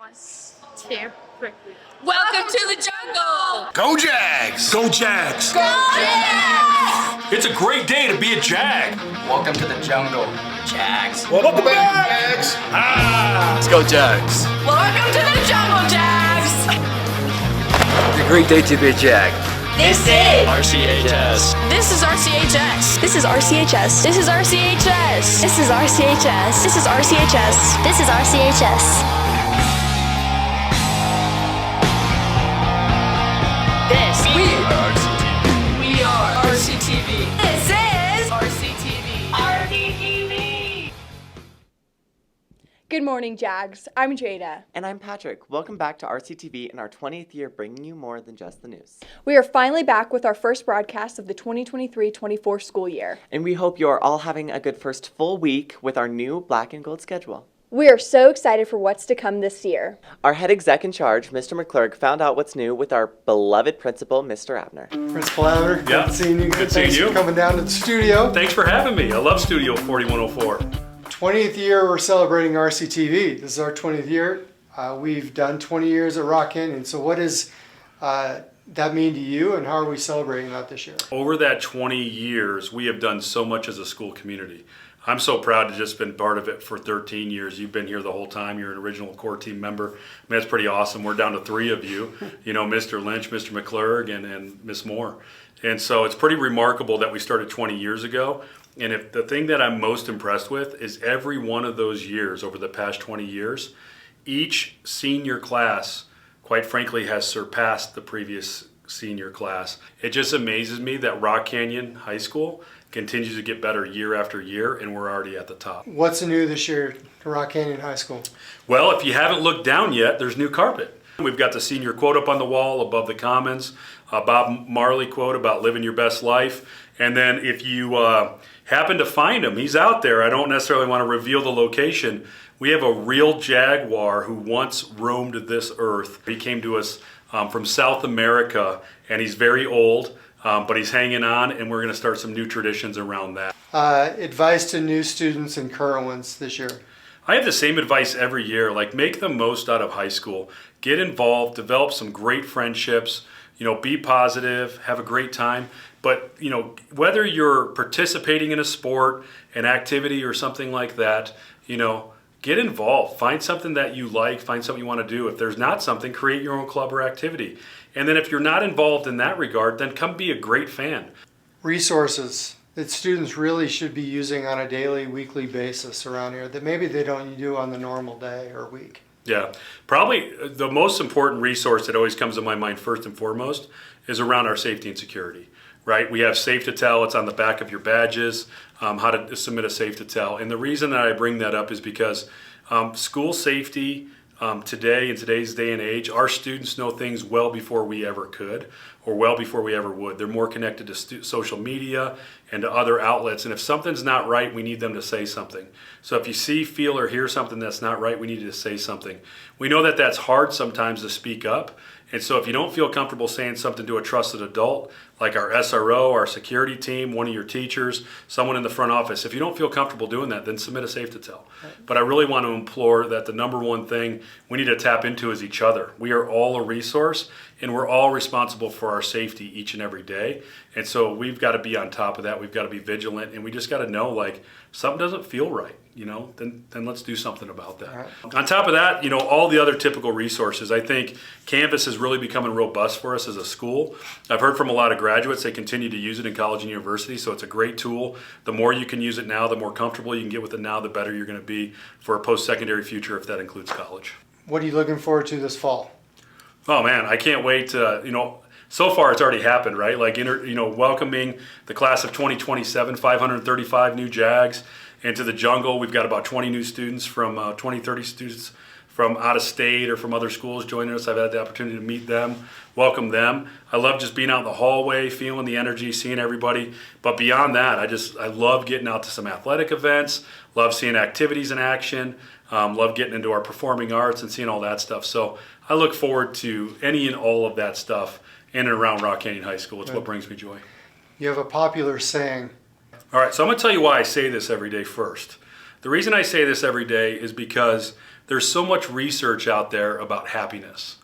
2, 3. Welcome to the jungle! Go Jags! Go Jags! Go Jags! It's a great day to be a Jag. Welcome to the jungle, Jags. Welcome back, Jags! Let's go Jags! Welcome to the jungle, Jags! It's a great day to be a Jag. This is RCHS. This is RCHS. This is RCHS. This is RCHS. This is RCHS. This is RCHS. This is RCHS. We are RCTV. This is RCTV. RCTV. Good morning, Jags. I'm Jada. And I'm Patrick. Welcome back to RCTV in our 20th year, bringing you more than just the news. We are finally back with our first broadcast of the 2023-24 school year. And we hope you are all having a good first full week with our new black and gold schedule. We are so excited for what's to come this year. Our head exec in charge, Mr. McClurg, found out what's new with our beloved principal, Mr. Abner. Principal Abner, Yeah. good seeing you. Good seeing Thanks you. for coming down to the studio. Thanks for having me. I love Studio 4104. 20th year, we're celebrating RCTV. This is our 20th year. We've done 20 years at Rock Canyon. So what does that mean to you, and how are we celebrating that this year? Over that 20 years, we have done so much as a school community. I'm so proud to just been part of it for 13 years. You've been here the whole time. You're an original core team member. I mean, that's pretty awesome. We're down to 3 of you, Mr. Lynch, Mr. McClurg, and Miss Moore. And so it's pretty remarkable that we started 20 years ago. And if the thing that I'm most impressed with is every one of those years over the past 20 years, each senior class, quite frankly, has surpassed the previous senior class. It just amazes me that Rock Canyon High School continues to get better year after year, and we're already at the top. What's new this year at Rock Canyon High School? Well, if you haven't looked down yet, there's new carpet. We've got the senior quote up on the wall above the commons, a Bob Marley quote about living your best life. And then if you happen to find him, he's out there. I don't necessarily want to reveal the location. We have a real jaguar who once roamed this earth. He came to us from South America, and he's very old, but he's hanging on, and we're going to start some new traditions around that. Advice to new students and current ones this year. I have the same advice every year, like make the most out of high school. Get involved, develop some great friendships, be positive, have a great time. But, whether you're participating in a sport, an activity, or something like that, get involved. Find something that you like, find something you want to do. If there's not something, create your own club or activity. And then if you're not involved in that regard, then come be a great fan. Resources that students really should be using on a daily, weekly basis around here that maybe they don't do on the normal day or week. Yeah, probably the most important resource that always comes to my mind first and foremost is around our safety and security, right? We have Safe to Tell. It's on the back of your badges, how to submit a Safe to Tell. And the reason that I bring that up is because school safety today, in today's day and age, our students know things well before we ever could or well before we ever would. They're more connected to social media and to other outlets. And if something's not right, we need them to say something. So if you see, feel, or hear something that's not right, we need you to say something. We know that that's hard sometimes to speak up. And so if you don't feel comfortable saying something to a trusted adult, like our SRO, our security team, one of your teachers, someone in the front office, if you don't feel comfortable doing that, then submit a Safe to Tell. But I really want to implore that the number one thing we need to tap into is each other. We are all a resource, and we're all responsible for our safety each and every day. And so we've got to be on top of that. We've got to be vigilant, and we just got to know, like, something doesn't feel right, then let's do something about that. Right. On top of that, all the other typical resources. I think Canvas is really becoming robust for us as a school. I've heard from a lot of graduates, they continue to use it in college and university, so it's a great tool. The more you can use it now, the more comfortable you can get with it now, the better you're going to be for a post-secondary future if that includes college. What are you looking forward to this fall? Oh man, I can't wait to, so far it's already happened, right? Like, welcoming the class of 2027, 535 new Jags into the jungle. We've got about 20 new students from 30 students from out of state or from other schools joining us. I've had the opportunity to meet them, welcome them. I love just being out in the hallway, feeling the energy, seeing everybody. But beyond that, I love getting out to some athletic events, love seeing activities in action, love getting into our performing arts and seeing all that stuff. So I look forward to any and all of that stuff in and around Rock Canyon High School. It's what brings me joy. You have a popular saying. All right, so I'm going to tell you why I say this every day first. The reason I say this every day is because there's so much research out there about happiness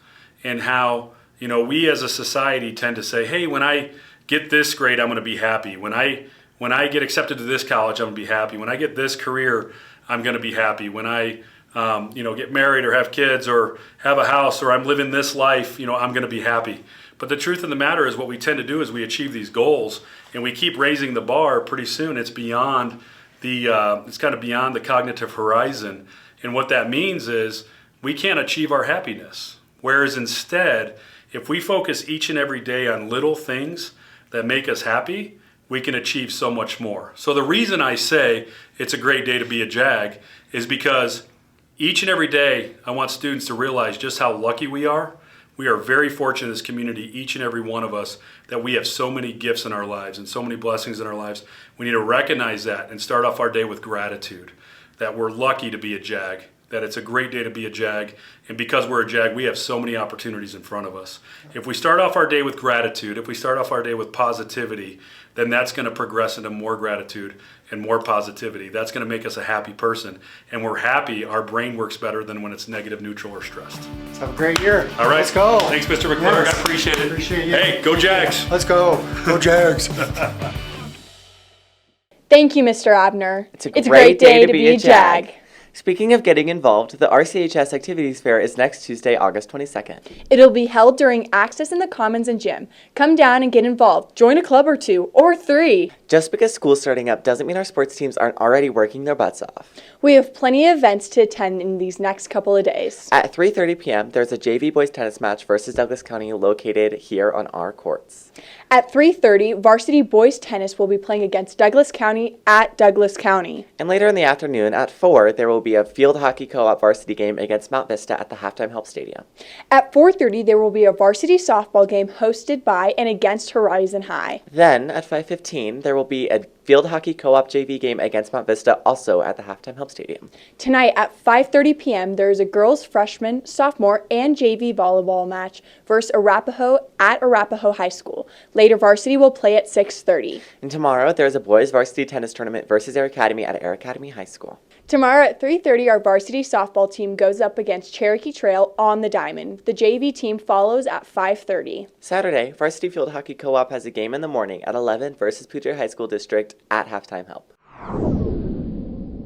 and how, we as a society tend to say, hey, when I get this grade, I'm going to be happy. When I get accepted to this college, I'm going to be happy. When I get this career, I'm going to be happy. When I get married or have kids or have a house or I'm living this life, I'm going to be happy. But the truth of the matter is what we tend to do is we achieve these goals and we keep raising the bar. Pretty soon it's beyond it's kind of beyond the cognitive horizon. And what that means is we can't achieve our happiness. Whereas instead, if we focus each and every day on little things that make us happy, we can achieve so much more. So the reason I say it's a great day to be a JAG is because each and every day I want students to realize just how lucky we are. We are very fortunate in this community, each and every one of us, that we have so many gifts in our lives and so many blessings in our lives. We need to recognize that and start off our day with gratitude, that we're lucky to be a JAG, that it's a great day to be a JAG, and because we're a JAG, we have so many opportunities in front of us. If we start off our day with gratitude, if we start off our day with positivity, then that's going to progress into more gratitude and more positivity. That's going to make us a happy person. And we're happy, our brain works better than when it's negative, neutral, or stressed. Let's have a great year. All right. Let's go. Thanks, Mr. McClurg. Yes. I appreciate it. Appreciate you. Hey, go JAGs. Let's go. Go Jags. Thank you, Mr. Abner. It's a great day to be a JAG. Speaking of getting involved, the RCHS Activities Fair is next Tuesday, August 22nd. It'll be held during Access in the Commons and Gym. Come down and get involved. Join a club or two, or 3. Just because school's starting up doesn't mean our sports teams aren't already working their butts off. We have plenty of events to attend in these next couple of days. At 3:30 p.m., there's a JV boys tennis match versus Douglas County located here on our courts. At 3:30, varsity boys tennis will be playing against Douglas County at Douglas County. And later in the afternoon, at 4, there will be a field hockey co-op varsity game against Mount Vista at the Halftime Help Stadium. At 4:30, there will be a varsity softball game hosted by and against Horizon High. Then, at 5:15, there will be a field hockey co-op JV game against Mount Vista, also at the Halftime Help Stadium. Tonight at 5:30 p.m., there is a girls, freshman, sophomore, and JV volleyball match versus Arapahoe at Arapahoe High School. Later, varsity will play at 6:30. And tomorrow, there's a boys varsity tennis tournament versus Air Academy at Air Academy High School. Tomorrow at 3:30, our varsity softball team goes up against Cherokee Trail on the Diamond. The JV team follows at 5:30. Saturday, varsity field hockey co-op has a game in the morning at 11 versus Poudre High School District at Halftime Help.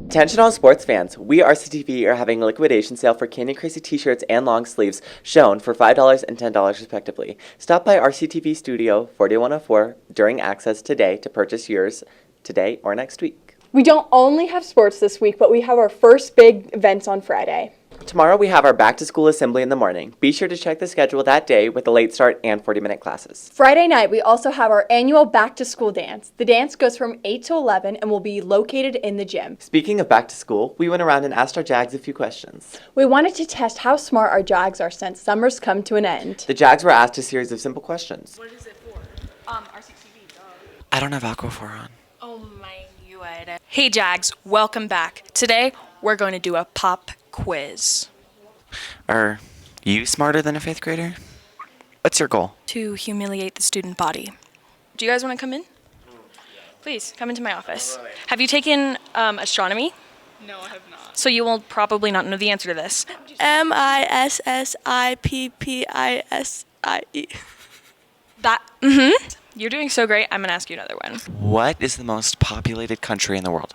Attention all sports fans, we RCTV are having a liquidation sale for Canyon Crazy t-shirts and long sleeves shown for $5 and $10 respectively. Stop by RCTV Studio 4104 during access today to purchase yours today or next week. We don't only have sports this week, but we have our first big events on Friday. Tomorrow we have our back-to-school assembly in the morning. Be sure to check the schedule that day with a late start and 40-minute classes. Friday night, we also have our annual back-to-school dance. The dance goes from 8 to 11 and will be located in the gym. Speaking of back-to-school, we went around and asked our JAGs a few questions. We wanted to test how smart our JAGs are since summer's come to an end. The JAGs were asked a series of simple questions. What is it for? RCTV, dog. I don't have Aquaphor on. Oh my, you would. Hey JAGs, welcome back. Today, we're going to do a pop quiz. Are you smarter than a 5th grader? What's your goal? To humiliate the student body. Do you guys want to come in? Please, come into my office. Have you taken astronomy? No, I have not. So you will probably not know the answer to this. MISSIPPISIE. That, You're doing so great, I'm going to ask you another one. What is the most populated country in the world?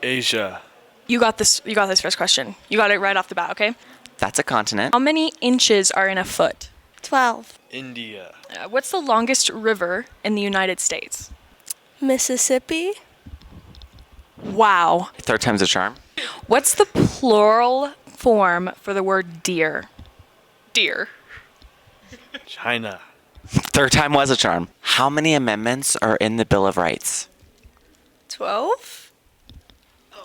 Asia. You got this first question. You got it right off the bat, okay? That's a continent. How many inches are in a foot? 12. India. What's the longest river in the United States? Mississippi. Wow. 3rd time's a charm. What's the plural form for the word deer? Deer. China. 3rd time was a charm. How many amendments are in the Bill of Rights? 12.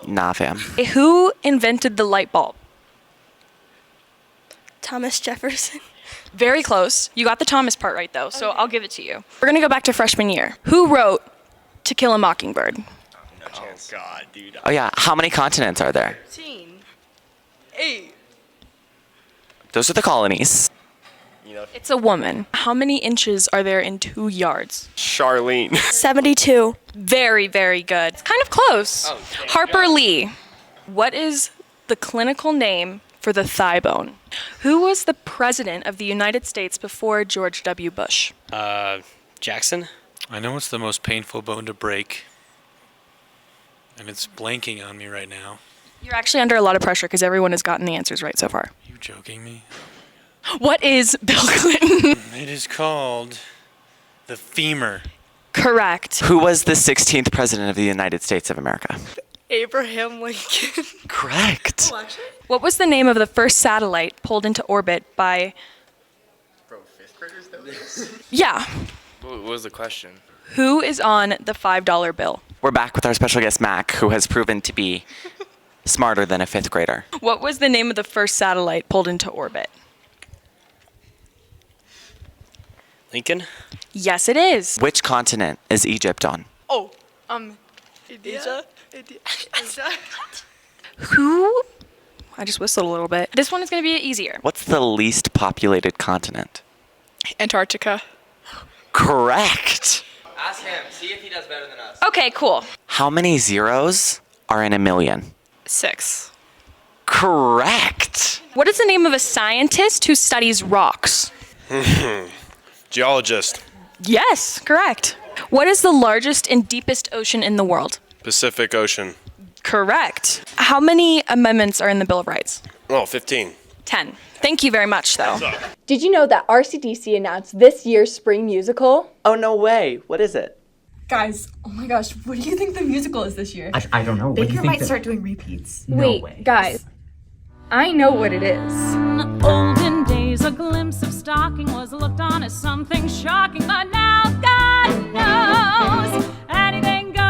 Nah, fam. Who invented the light bulb? Thomas Jefferson. Very close. You got the Thomas part right, though, so I'll give it to you. We're going to go back to freshman year. Who wrote To Kill a Mockingbird? Oh, God, dude. Oh, yeah. How many continents are there? 13. 8. Those are the colonies. 5. It's a woman. How many inches are there in 2 yards? Charlene. 72. Very, very good. It's kind of close. Harper Lee. What is the clinical name for the thigh bone? Who was the president of the United States before George W. Bush? Jackson? I know it's the most painful bone to break, and it's blanking on me right now. You're actually under a lot of pressure because everyone has gotten the answers right so far. You joking me? What is Bill Clinton? It is called the femur. Correct. Who was the 16th president of the United States of America? Abraham Lincoln. Correct. What was the name of the first satellite pulled into orbit by... Bro, 5th graders know this? Yeah. What was the question? Who is on the $5 bill? We're back with our special guest, Mac, who has proven to be smarter than a 5th grader. What was the name of the first satellite pulled into orbit? Lincoln? Yes, it is. Which continent is Egypt on? Oh, Asia? Who? I just whistled a little bit. This one is going to be easier. What's the least populated continent? Antarctica. Correct. Ask him. See if he does better than us. Okay, cool. How many zeros are in a million? 6. Correct. What is the name of a scientist who studies rocks? Geologist. Yes, correct. What is the largest and deepest ocean in the world? Pacific Ocean. Correct. How many amendments are in the Bill of Rights? Oh, 15. 10. Thank you very much, though. Did you know that RCDC announced this year's spring musical? Oh, no way. What is it? Guys, oh my gosh, what do you think the musical is this year? I don't know. Baker might start doing repeats. Wait, guys. I know what it is. Olden days, a glimpse of stocking was looked on as something shocking, but now God knows anything goes.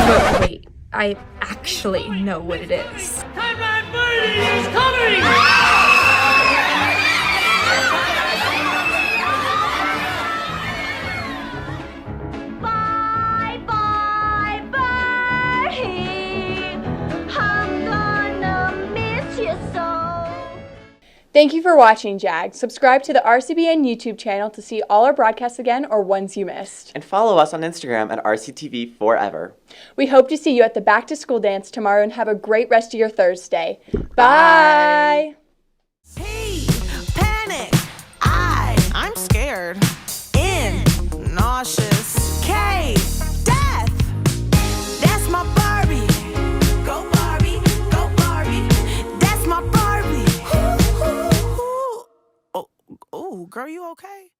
But wait, I actually know what it is. Bye, bye, Bertie. I'm gonna miss you so. Thank you for watching, Jag. Subscribe to the RCBN YouTube channel to see all our broadcasts again or ones you missed. And follow us on Instagram at RCTV Forever. We hope to see you at the back to school dance tomorrow and have a great rest of your Thursday. Bye. Panic. I'm scared. Nauseous. K. Death. That's my Barbie. Go Barbie. Go Barbie. That's my Barbie. Oh, girl, you okay?